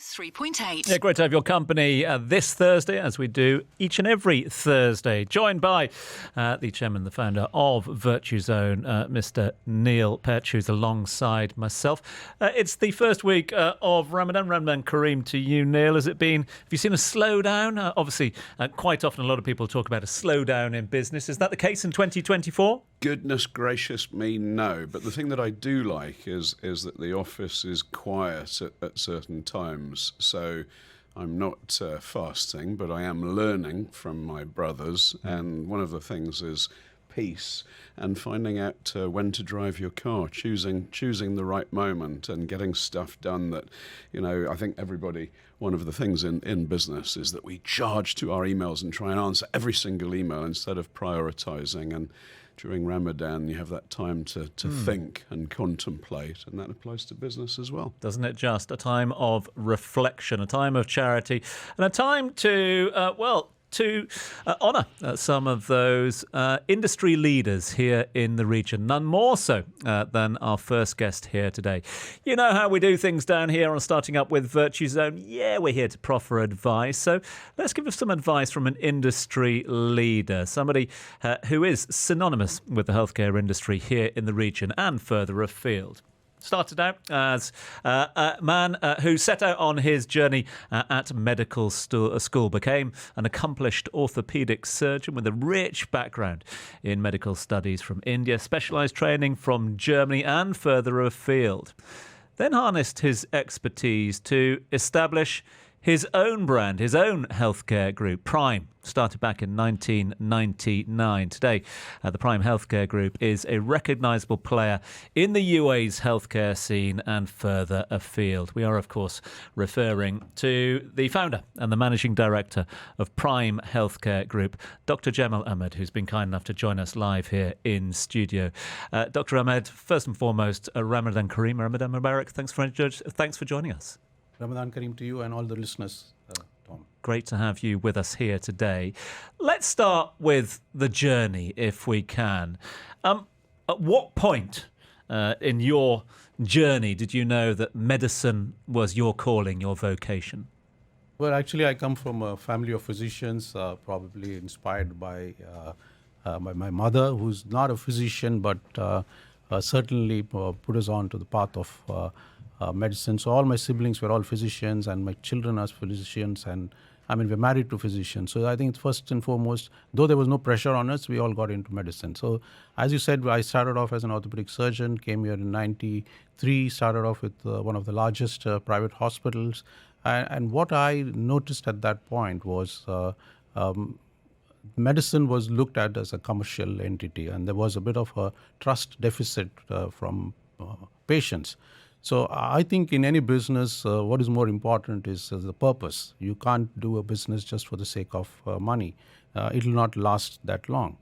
3.8. Yeah, great to have your company this Thursday, as we do each and every Thursday. Joined by the chairman, the founder of Virtuzone, Mr. Neil Petch, who's alongside myself. It's the first week of Ramadan. Ramadan Kareem to you, Neil. Has it been? Have you seen a slowdown? Obviously, quite often a lot of people talk about a slowdown in business. Is that the case in 2024? Goodness gracious me, no. But the thing that I do like is that the office is quiet at certain times. So I'm not fasting, but I am learning from my brothers. And one of the things is peace and finding out when to drive your car, choosing the right moment and getting stuff done that, I think everybody, one of the things in business is that we charge to our emails and try and answer every single email instead of prioritizing. And during Ramadan, you have that time to think and contemplate, and that applies to business as well. Doesn't it just? A time of reflection, a time of charity, and a time to honour some of those industry leaders here in the region, none more so than our first guest here today. You know how we do things down here on Starting Up with Virtuzone. Yeah, we're here to proffer advice. So let's give us some advice from an industry leader, somebody who is synonymous with the healthcare industry here in the region and further afield. Started out as a man who set out on his journey at medical school, became an accomplished orthopedic surgeon with a rich background in medical studies from India, specialised training from Germany and further afield. Then harnessed his expertise to establish his own brand, his own healthcare group, Prime, started back in 1999. Today, the Prime Healthcare Group is a recognisable player in the UAE's healthcare scene and further afield. We are, of course, referring to the founder and the managing director of Prime Healthcare Group, Dr. Jamil Ahmed, who's been kind enough to join us live here in studio. Dr. Ahmed, first and foremost, Ramadan Kareem, Ramadan Mubarak. Thanks for joining us. Ramadan Kareem to you and all the listeners, Tom. Great to have you with us here today. Let's start with the journey, if we can. At what point in your journey did you know that medicine was your calling, your vocation? Well, actually, I come from a family of physicians, probably inspired by my mother, who's not a physician, but certainly put us on to the path of medicine. So all my siblings were all physicians and my children are physicians, and we're married to physicians. So I think first and foremost, though there was no pressure on us, we all got into medicine. So as you said, I started off as an orthopedic surgeon, came here in 93, started off with one of the largest private hospitals. And what I noticed at that point was medicine was looked at as a commercial entity, and there was a bit of a trust deficit from patients. So I think in any business, what is more important is the purpose. You can't do a business just for the sake of money. It will not last that long.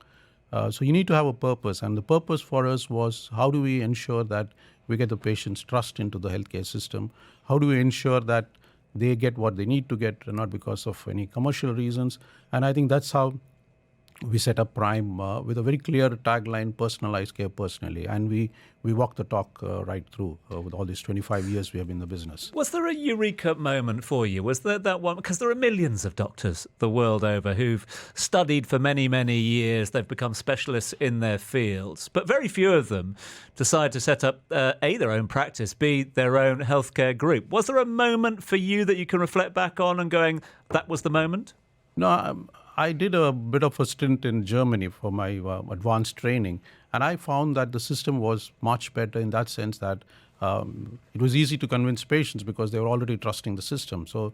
So you need to have a purpose. And the purpose for us was, how do we ensure that we get the patient's trust into the healthcare system? How do we ensure that they get what they need to get, not because of any commercial reasons? And I think that's how we set up Prime with a very clear tagline, personalized care personally. And we walk the talk right through with all these 25 years we have in the business. Was there a eureka moment for you? Was there that one? Because there are millions of doctors the world over who've studied for many, many years. They've become specialists in their fields. But very few of them decide to set up A, their own practice, B, their own healthcare group. Was there a moment for you that you can reflect back on and going, that was the moment? No, I did a bit of a stint in Germany for my advanced training, and I found that the system was much better in that sense that it was easy to convince patients because they were already trusting the system. So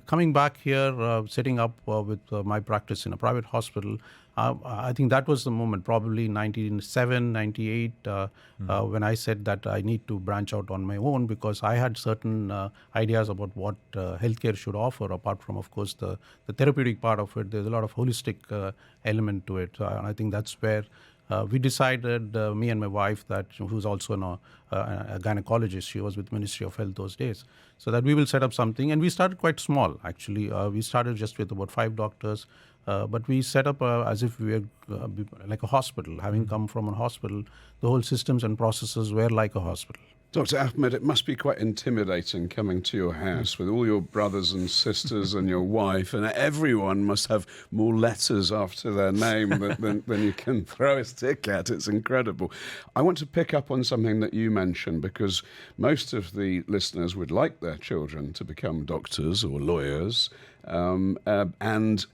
coming back here, setting up with my practice in a private hospital, I think that was the moment, probably 1997, 98, when I said that I need to branch out on my own, because I had certain ideas about what healthcare should offer, apart from, of course, the therapeutic part of it. There's a lot of holistic element to it. And I think that's where we decided, me and my wife, that who's also a gynecologist, she was with Ministry of Health those days, so that we will set up something. And we started quite small, actually. We started just with about 5 doctors. But we set up as if we were like a hospital. Having come from a hospital, the whole systems and processes were like a hospital. Dr. Ahmed, it must be quite intimidating coming to your house with all your brothers and sisters and your wife, and everyone must have more letters after their name than you can throw a stick at. It's incredible. I want to pick up on something that you mentioned, because most of the listeners would like their children to become doctors or lawyers, and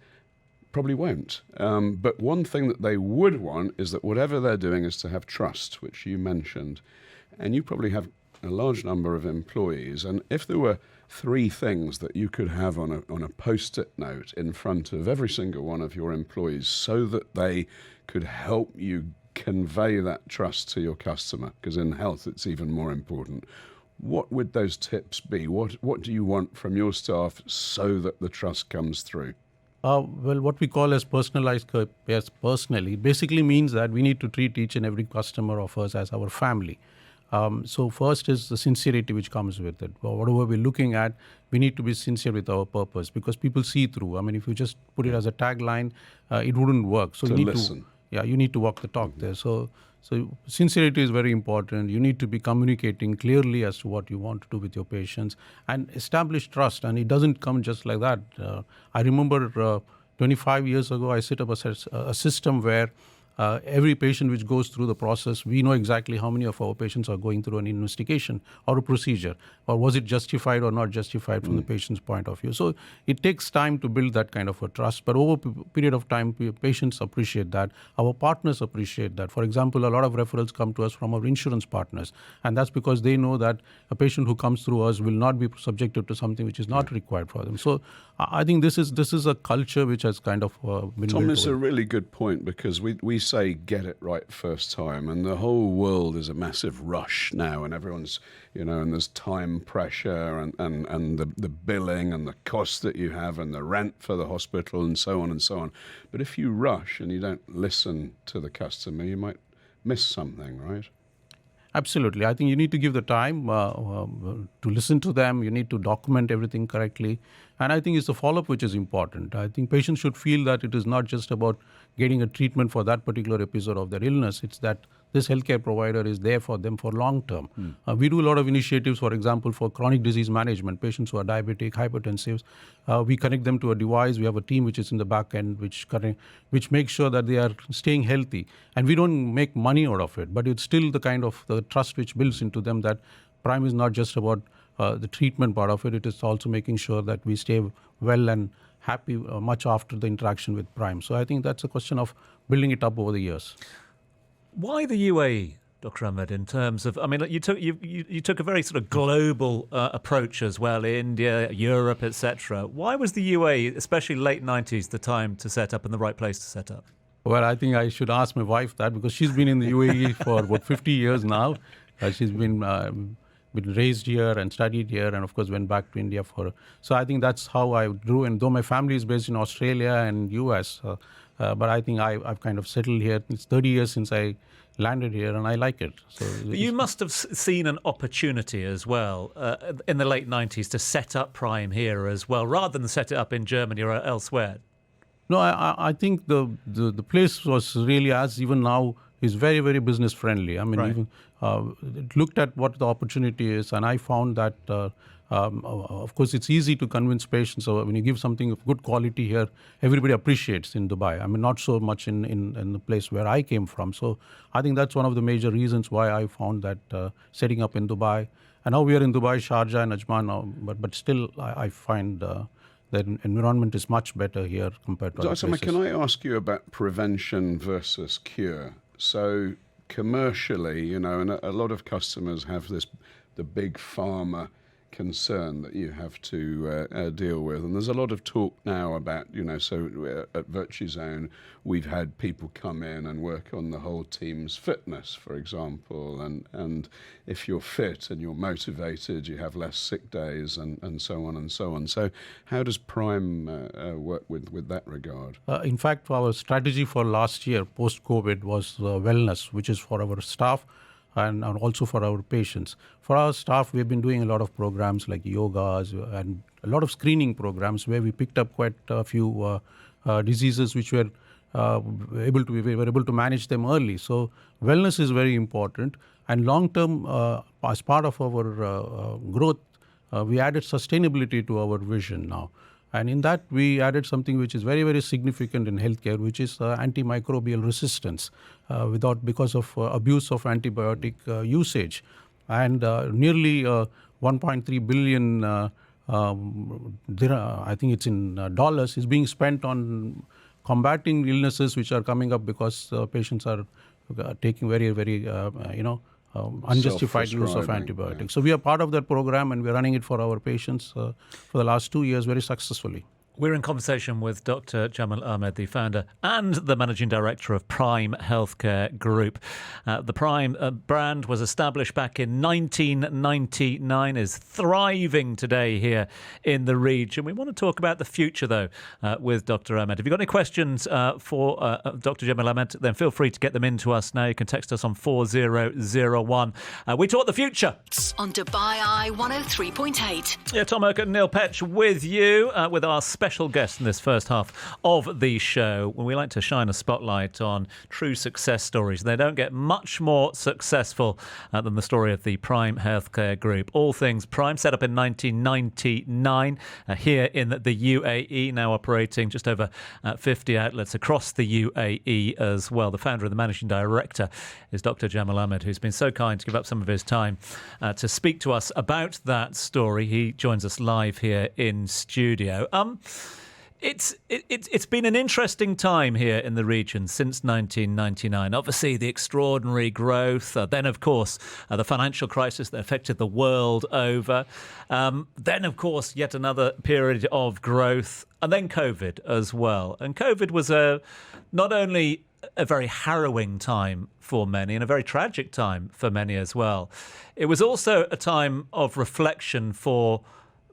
probably won't. But one thing that they would want is that whatever they're doing is to have trust, which you mentioned. And you probably have a large number of employees. And if there were 3 things that you could have on a post-it note in front of every single one of your employees so that they could help you convey that trust to your customer, because in health it's even more important, what would those tips be? What do you want from your staff so that the trust comes through? Well, what we call as personalized care personally basically means that we need to treat each and every customer of us as our family. So first is the sincerity which comes with it. Whatever we're looking at, we need to be sincere with our purpose, because people see through. I mean, if you just put it as a tagline, it wouldn't work. So to you need listen. you need to walk the talk there. So sincerity is very important. You need to be communicating clearly as to what you want to do with your patients and establish trust. And it doesn't come just like that. I remember 25 years ago, I set up a system where every patient which goes through the process, we know exactly how many of our patients are going through an investigation or a procedure, or was it justified or not justified from the patient's point of view. So it takes time to build that kind of a trust, but over a period of time, patients appreciate that. Our partners appreciate that. For example, a lot of referrals come to us from our insurance partners, and that's because they know that a patient who comes through us will not be subjected to something which is not required for them. So I think this is a culture which has kind of been Tom, built it's a really good point, because we say get it right first time, and the whole world is a massive rush now, and everyone's, and there's time pressure and the billing and the cost that you have and the rent for the hospital and so on and so on. But if you rush and you don't listen to the customer, you might miss something, right? Absolutely. I think you need to give the time to listen to them. You need to document everything correctly. And I think it's the follow-up which is important. I think patients should feel that it is not just about getting a treatment for that particular episode of their illness. It's that this healthcare provider is there for them for long term. We do a lot of initiatives, for example, for chronic disease management, patients who are diabetic, hypertensive. We connect them to a device. We have a team which is in the back end, which makes sure that they are staying healthy. And we don't make money out of it, but it's still the kind of the trust which builds into them that Prime is not just about the treatment part of it. It is also making sure that we stay well and happy much after the interaction with Prime. So I think that's a question of building it up over the years. Why the UAE, Dr. Ahmed, in terms of, I mean, you took a very sort of global approach as well, India, Europe, etc. Why was the UAE, especially late 90s, the time to set up and the right place to set up? Well, I think I should ask my wife that, because she's been in the UAE for about 50 years now. She's been raised here and studied here, and of course went back to India for. So I think that's how I grew. And though my family is based in Australia and US, but I think I've kind of settled here. It's 30 years since I landed here, and I like it. So but you must have seen an opportunity as well in the late 90s to set up Prime here as well, rather than set it up in Germany or elsewhere. No, I think the place was really, as even now, is very, very business friendly. I mean, Right. even it looked at what the opportunity is, and I found that, of course, it's easy to convince patients. So when you give something of good quality here, everybody appreciates in Dubai. I mean, not so much in the place where I came from. So I think that's one of the major reasons why I found that setting up in Dubai. And now we are in Dubai, Sharjah, and Ajman now, but still I find the environment is much better here compared to other Dr. places. Can I ask you about prevention versus cure? So commercially, and a lot of customers have the big pharma concern that you have to deal with. And there's a lot of talk now about, so at Virtuzone, we've had people come in and work on the whole team's fitness, for example. And if you're fit and you're motivated, you have less sick days and so on and so on. So how does Prime work with that regard? In fact, our strategy for last year, post-COVID, was wellness, which is for our staff and also for our patients. For our staff, we've been doing a lot of programs like yogas and a lot of screening programs where we picked up quite a few diseases which we were able to manage them early. So wellness is very important. And long term, as part of our growth, we added sustainability to our vision now. And in that, we added something which is very, very significant in healthcare, which is antimicrobial resistance because of abuse of antibiotic usage. And nearly 1.3 billion, I think it's in dollars, is being spent on combating illnesses which are coming up because patients are taking very, very, unjustified use of antibiotics. Yeah. So we are part of that program, and we're running it for our patients for the last 2 years very successfully. We're in conversation with Dr. Jamil Ahmed, the founder and the managing director of Prime Healthcare Group. The Prime brand was established back in 1999, is thriving today here in the region. We want to talk about the future, though, with Dr. Ahmed. If you've got any questions for Dr. Jamil Ahmed, then feel free to get them in to us now. You can text us on 4001. We talk the future. On Dubai Eye 103.8. Yeah, Tom Urquhart and Neil Petch with you, with our special guest in this first half of the show, when we like to shine a spotlight on true success stories. They don't get much more successful than the story of the Prime Healthcare Group. All things Prime, set up in 1999 here in the UAE, now operating just over 50 outlets across the UAE as well. The founder and the managing director is Dr. Jamil Ahmed, who's been so kind to give up some of his time to speak to us about that story. He joins us live here in studio. It's been an interesting time here in the region since 1999. Obviously, the extraordinary growth, then, of course, the financial crisis that affected the world over. Then, of course, yet another period of growth, and then COVID as well. And COVID was not only a very harrowing time for many and a very tragic time for many as well. It was also a time of reflection for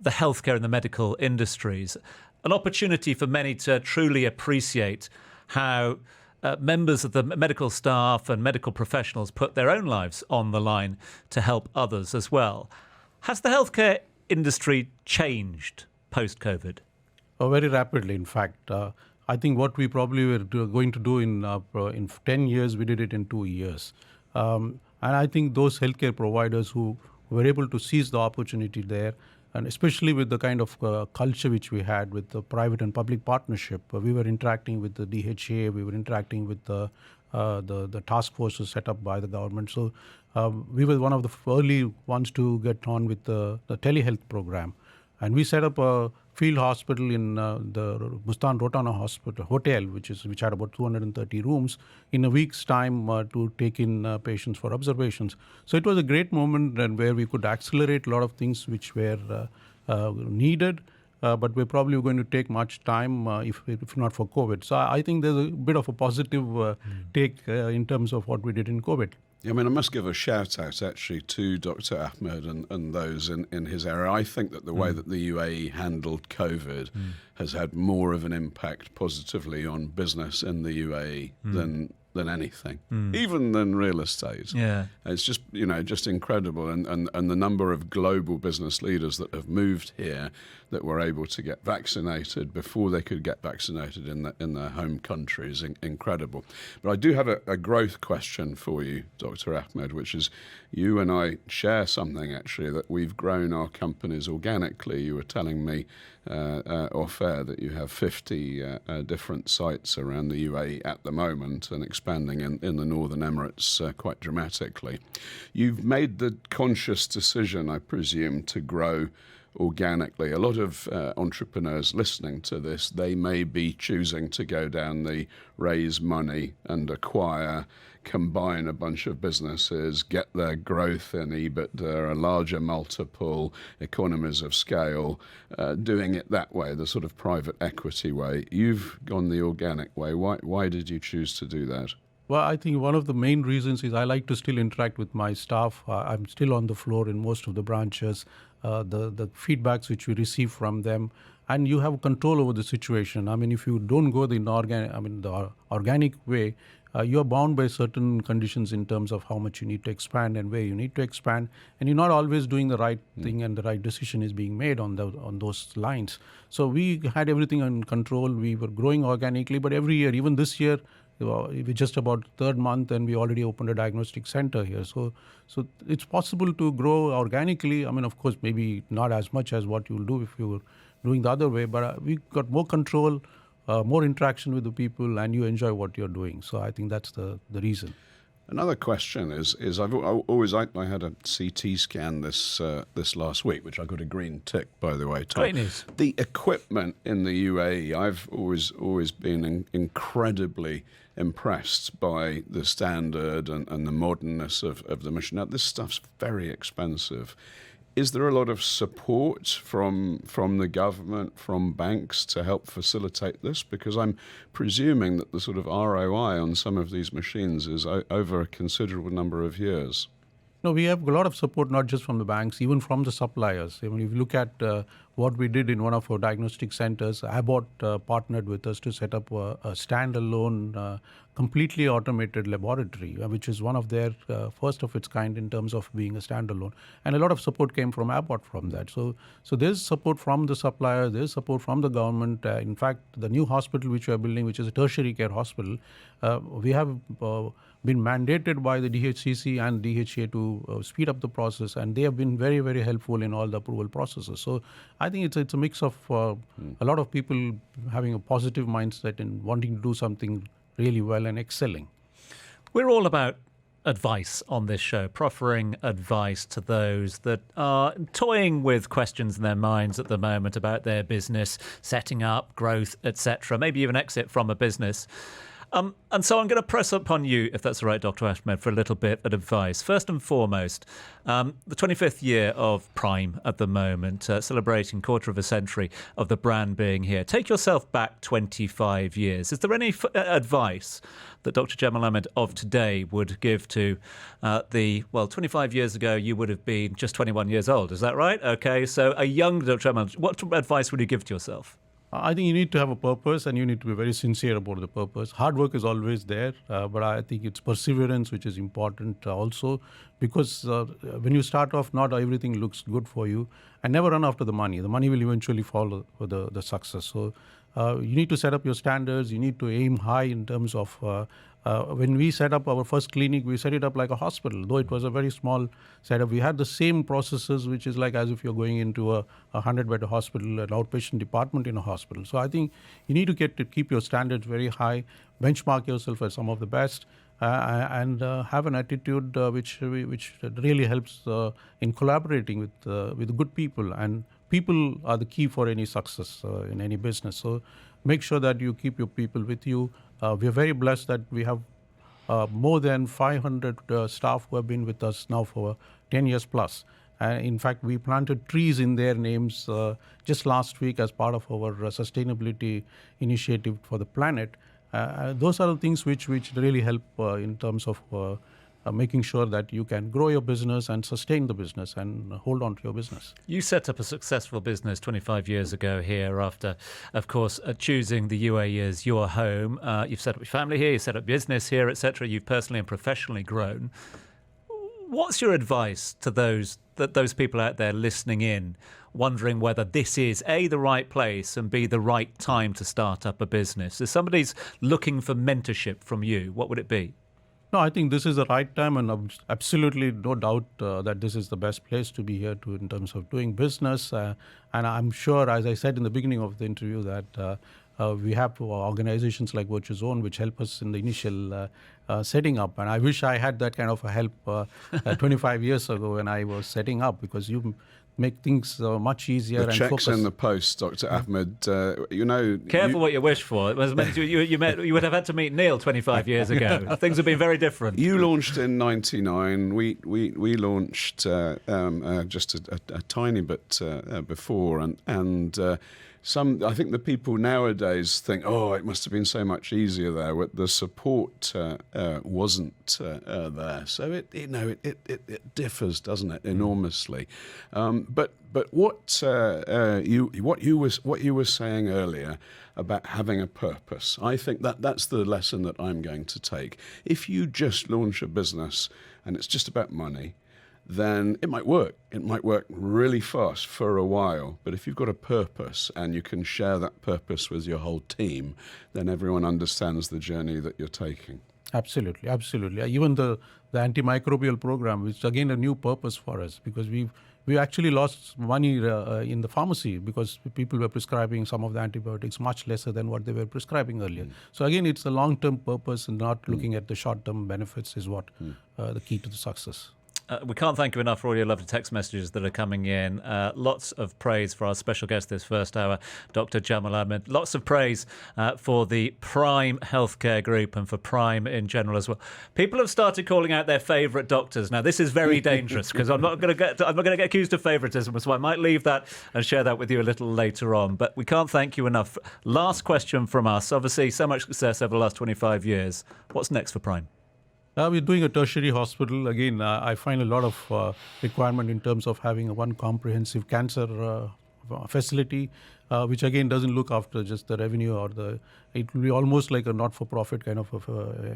the healthcare and the medical industries. An opportunity for many to truly appreciate how members of the medical staff and medical professionals put their own lives on the line to help others as well. Has the healthcare industry changed post-COVID? Very rapidly, in fact. I think what we probably were going to do in 10 years, we did it in 2 years. And I think those healthcare providers who were able to seize the opportunity there, and especially with the kind of culture which we had with the private and public partnership, we were interacting with the DHA, we were interacting with the task forces set up by the government. So we were one of the early ones to get on with the telehealth program. And we set up a field hospital in the Bustan Rotana Hotel, which had about 230 rooms, in a week's time to take in patients for observations. So it was a great moment and where we could accelerate a lot of things which were needed, but we're probably going to take much time if not for COVID. So I think there's a bit of a positive take in terms of what we did in COVID. I mean, I must give a shout out actually to Dr. Ahmed and those in his area. I think that the way that the UAE handled COVID has had more of an impact positively on business in the UAE than anything, even than real estate. Yeah. It's just, just incredible. And the number of global business leaders that have moved here that were able to get vaccinated before they could get vaccinated in their home country is incredible. But I do have a growth question for you, Dr. Ahmed, which is you and I share something actually, that we've grown our companies organically. You were telling me off air that you have 50 different sites around the UAE at the moment and expanding in the Northern Emirates quite dramatically. You've made the conscious decision, I presume, to grow organically. A lot of entrepreneurs listening to this, they may be choosing to go down the raise money and acquire, combine a bunch of businesses, get their growth in EBITDA, a larger multiple, economies of scale, doing it that way, the sort of private equity way. You've gone the organic way. Why did you choose to do that? Well, I think one of the main reasons is I like to still interact with my staff. I'm still on the floor in most of the branches. The feedbacks which we receive from them, and you have control over the situation. I mean, if you don't go the organic way, you're bound by certain conditions in terms of how much you need to expand and where you need to expand, and you're not always doing the right thing, and the right decision is being made on those lines. So we had everything in control. We were growing organically, but every year, even this year, We're just about third month, and we already opened a diagnostic center here. So it's possible to grow organically. I mean, of course, maybe not as much as what you'll do if you were doing the other way, but we got more control, more interaction with the people, and you enjoy what you're doing. So I think that's the reason. Another question is I had a CT scan this last week, which I got a green tick, by the way, Tom. Great news. The equipment in the UAE, I've always been incredibly impressed by the standard and the modernness of the machine. Now, this stuff's very expensive. Is there a lot of support from the government, from banks to help facilitate this? Because I'm presuming that the sort of ROI on some of these machines is over a considerable number of years. No, we have a lot of support, not just from the banks, even from the suppliers. I mean, if you look at what we did in one of our diagnostic centers, Abbott partnered with us to set up a standalone, completely automated laboratory, which is one of their first of its kind in terms of being a standalone. And a lot of support came from Abbott from that. So there's support from the supplier, there's support from the government. In fact, the new hospital which we are building, which is a tertiary care hospital, we have been mandated by the DHCC and DHA to speed up the process, and they have been very, very helpful in all the approval processes. So I think it's a mix of a lot of people having a positive mindset and wanting to do something really well and excelling. We're all about advice on this show, proffering advice to those that are toying with questions in their minds at the moment about their business, setting up, growth, etc., maybe even exit from a business. And so I'm going to press upon you, if that's all right, Dr. Ahmed, for a little bit of advice. First and foremost, the 25th year of Prime at the moment, celebrating quarter of a century of the brand being here. Take yourself back 25 years. Is there any advice that Dr. Jamil Ahmed of today would give to 25 years ago, you would have been just 21 years old. Is that right? Okay, so a young Dr. Ahmed, what advice would you give to yourself? I think you need to have a purpose, and you need to be very sincere about the purpose. Hard work is always there, but I think it's perseverance which is important also, because when you start off, not everything looks good for you, and never run after the money. The money will eventually follow the success. So you need to set up your standards. You need to aim high in terms of when we set up our first clinic, we set it up like a hospital. Though it was a very small setup, we had the same processes, which is like as if you're going into a 100-bed hospital, an outpatient department in a hospital. So I think you need to keep your standards very high, benchmark yourself as some of the best, and have an attitude which really helps in collaborating with good people. And people are the key for any success in any business. So make sure that you keep your people with you. We are very blessed that we have more than 500 staff who have been with us now for 10 years plus. In fact, we planted trees in their names just last week as part of our sustainability initiative for the planet. Those are the things which really help in terms of making sure that you can grow your business and sustain the business and hold on to your business. You set up a successful business 25 years ago here after, of course, choosing the UAE as your home. You've set up your family here, you set up business here, etc. You've personally and professionally grown. What's your advice to those people out there listening in, wondering whether this is A, the right place, and B, the right time to start up a business? If somebody's looking for mentorship from you, what would it be? No, I think this is the right time, and absolutely no doubt that this is the best place to be here in terms of doing business. And I'm sure, as I said in the beginning of the interview, that we have organizations like Virtuzone which help us in the initial setting up. And I wish I had that kind of a help 25 years ago when I was setting up, because you make things much easier. The and checks focus. in the post, Dr. Ahmed. Careful what you wish for. It was meant to, you would have had to meet Neil 25 years ago. Things have been very different. You launched in '99. We launched just a tiny bit before, and I think the people nowadays think, oh, it must have been so much easier there. The support wasn't there, so it differs, doesn't it, enormously. But what you were saying earlier about having a purpose, I think that's the lesson that I'm going to take. If you just launch a business and it's just about money, then it might work. It might work really fast for a while. But if you've got a purpose and you can share that purpose with your whole team, then everyone understands the journey that you're taking. Absolutely, absolutely. Even the antimicrobial program, which is again a new purpose for us, because we actually lost money in the pharmacy because people were prescribing some of the antibiotics much lesser than what they were prescribing earlier. So again, it's a long-term purpose and not looking at the short-term benefits is what the key to the success. We can't thank you enough for all your lovely text messages that are coming in. Lots of praise for our special guest this first hour, Dr. Jamil Ahmed. Lots of praise for the Prime Healthcare Group and for Prime in general as well. People have started calling out their favourite doctors. Now, this is very dangerous because I'm not going to get accused of favouritism, so I might leave that and share that with you a little later on. But we can't thank you enough. Last question from us. Obviously, so much success over the last 25 years. What's next for Prime? We're doing a tertiary hospital. Again, I find a lot of requirement in terms of having one comprehensive cancer facility, which again doesn't look after just the revenue it will be almost like a not-for-profit kind of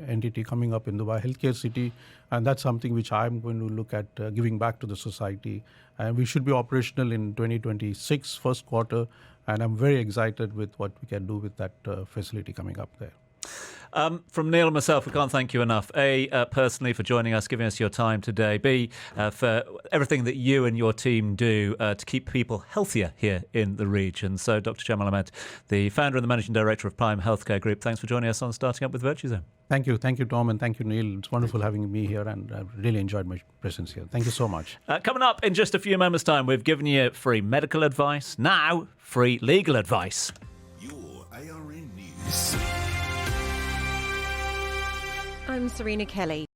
entity coming up in the healthcare city. And that's something which I'm going to look at giving back to the society. And we should be operational in 2026, first quarter. And I'm very excited with what we can do with that facility coming up there. From Neil and myself, we can't thank you enough. A, personally, for joining us, giving us your time today. B, for everything that you and your team do to keep people healthier here in the region. So, Dr. Jamil Ahmed, the founder and the managing director of Prime Healthcare Group, thanks for joining us on Starting Up with Virtuzone. Thank you, Tom, and thank you, Neil. It's wonderful having me here, and I've really enjoyed my presence here. Thank you so much. Coming up in just a few moments' time, we've given you free medical advice. Now, free legal advice. Your ARN News. I'm Serena Kelly.